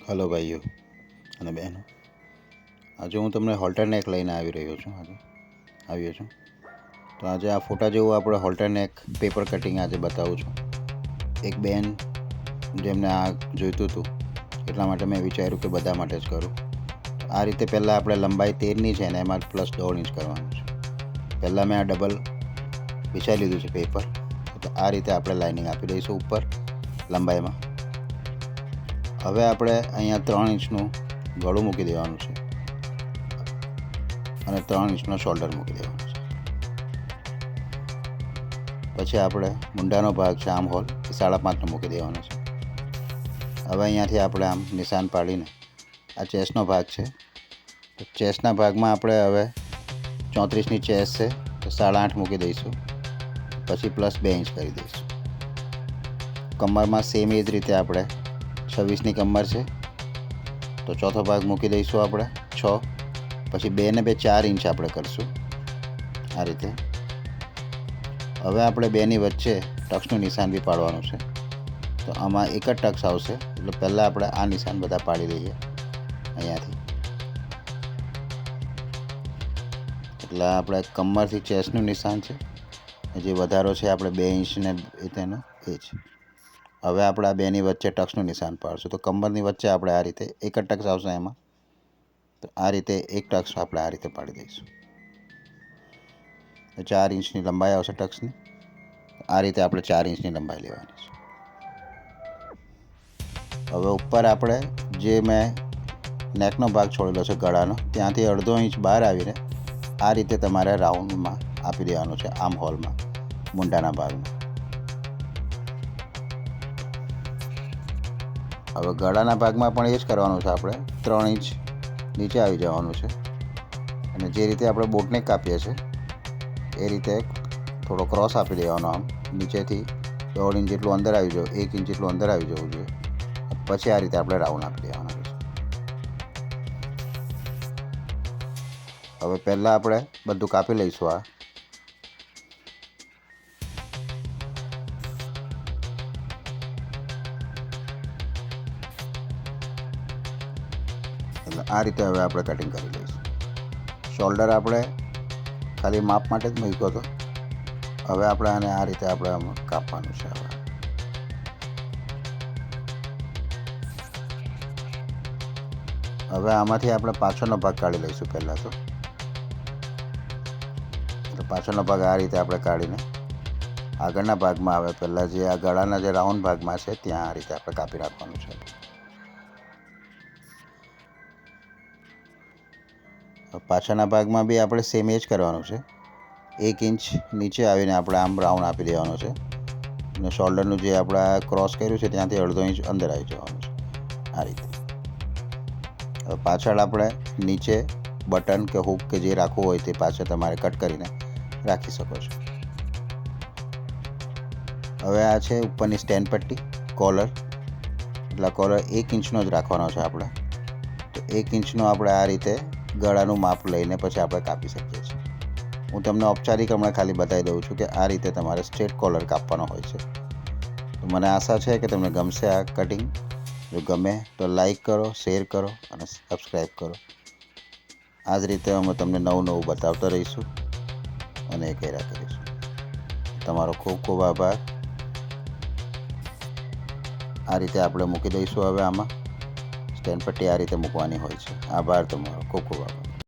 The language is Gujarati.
હલો ભાઈઓ અને બહેનો, આજે હું તમને હોલ્ટર નેક લઈને આવ્યો છું. તો આજે આ ફોટા જેવું આપણે હોલ્ટર નેક પેપર કટિંગ આજે બતાવું છું. એક બેન જેમને આ જોઈતું હતું એટલા માટે મેં વિચાર્યું કે બધા માટે જ કરું. આ રીતે પહેલાં આપણે લંબાઈ 13ની છે ને એમાં પ્લસ 1.5 ઇંચ કરવાનું છે. પહેલાં મેં આ ડબલ વિછાઈ લીધું છે પેપર. તો આ રીતે આપણે લાઇનિંગ આપી દઈશું ઉપર લંબાઈમાં. હવે આપણે અહીંયા 3 ઇંચનું ગળું મૂકી દેવાનું છે અને 3 ઇંચનો શોલ્ડર મૂકી દેવાનો છે. પછી આપણે મુંડાનો ભાગ છે આમ હોલ એ 5.5નો મૂકી દેવાનો છે. હવે અહીંયાથી આપણે આમ નિશાન પાડીને આ ચેસ્ટનો ભાગ છે. તો ચેસ્ટના ભાગમાં આપણે હવે 34ની ચેસ્ટ છે તો 8.5 મૂકી દઈશું. પછી પ્લસ 2 ઇંચ કરી દઈશું. કમરમાં સેમ એ જ રીતે આપણે 26ની કમર છે તો ચોથો ભાગ મૂકી દઈશું આપણે 6. પછી 2 ને 2 4 ઇંચ આપણે કરીશું આ રીતે. હવે આપણે બેની વચ્ચે ટક્સનું નિશાન બી પાડવાનું છે. તો આમાં એક જ ટક્સ આવશે એટલે પહેલાં આપણે આ નિશાન બધા પાડી લઈએ અહીંયાથી. એટલે આપણે કમરથી ચેસ્ટનું નિશાન છે, જે વધારો છે આપણે 2 ઇંચને તેનો એ છે. હવે આપણે આ બેની વચ્ચે ટક્સનું નિશાન પાડશું. તો કમરની વચ્ચે આપણે આ રીતે એક જ ટક્સ આવશે એમાં. તો આ રીતે એક ટક્સ આપણે આ રીતે પાડી દઈશું. 4 ઇંચની લંબાઈ આવશે ટક્સની. આ રીતે આપણે 4 ઇંચની લંબાઈ લેવાની છે. હવે ઉપર આપણે જે મેં નેકનો ભાગ છોડેલો છે ગળાનો, ત્યાંથી 1/2 ઇંચ બહાર આવીને આ રીતે તમારે રાઉન્ડમાં આપી દેવાનું છે આમ હોલમાં મુંડાના ભાગમાં. હવે ગળાના ભાગમાં પણ એ જ કરવાનું છે. આપણે 3 ઇંચ નીચે આવી જવાનું છે અને જે રીતે આપણે બોટને કાપીએ છીએ એ રીતે થોડો ક્રોસ આપી દેવાનો આમ નીચેથી 1.5 ઇંચ જેટલું અંદર આવી જવું, 1 ઇંચ જેટલું અંદર આવી જવું જોઈએ. પછી આ રીતે આપણે રાઉન્ડ આપી દેવાના છે. હવે પહેલાં આપણે બધું કાપી લઈશું. એટલે આ રીતે હવે આપણે કટિંગ કરી લઈશું. શોલ્ડર આપણે ખાલી માપ માટે જ મૂક્યો હતો. હવે આપણે આને આ રીતે આપણે કાપવાનું છે. હવે આમાંથી આપણે પાછળનો ભાગ કાઢી લઈશું પહેલાં તો. એટલે પાછળનો ભાગ આ રીતે આપણે કાઢીને આગળના ભાગમાં આવે પહેલાં જે આ ગળાના જે રાઉન્ડ ભાગમાં છે ત્યાં આ રીતે આપણે કાપી નાખવાનું છે. પાછળના ભાગમાં બી આપણે સેમ એ જ કરવાનું છે. 1 ઇંચ નીચે આવીને આપણે આમ રાઉન્ડ આપી દેવાનો છે અને શોલ્ડરનું જે આપણે ક્રોસ કર્યું છે ત્યાંથી 1/2 ઇંચ અંદર આવી જવાનું છે આ રીતે. હવે પાછળ આપણે નીચે બટન કે હૂક કે જે રાખવું હોય તે પાછળ તમારે કટ કરીને રાખી શકો છો. હવે આ છે ઉપરની સ્ટેન્ડ પટ્ટી કોલર. એટલે કોલર 1 ઇંચનો જ રાખવાનો છે આપણે. તો 1 ઇંચનો આપણે આ રીતે ગળાનું માપ લઈને પછી આપણે કાપી શકીએ છીએ. હું તમને ઔપચારિક હમણાં ખાલી બતાવી દઉં છું કે આ રીતે તમારે સ્ટ્રેટ કોલર કાપવાનો હોય છે. તો મને આશા છે કે તમને ગમશે આ કટિંગ. જો ગમે તો લાઈક કરો, શેર કરો અને સબસ્ક્રાઈબ કરો. આ જ રીતે અમે તમને નવું બતાવતા રહીશું અને એ કર્યા કરીશું. તમારો ખૂબ ખૂબ આભાર. આ રીતે આપણે મૂકી દઈશું. હવે આમાં સ્ટેન્ડ પટ્ટી આ રીતે મૂકવાની હોય છે. આભાર તમારો, ખૂબ ખૂબ આભાર.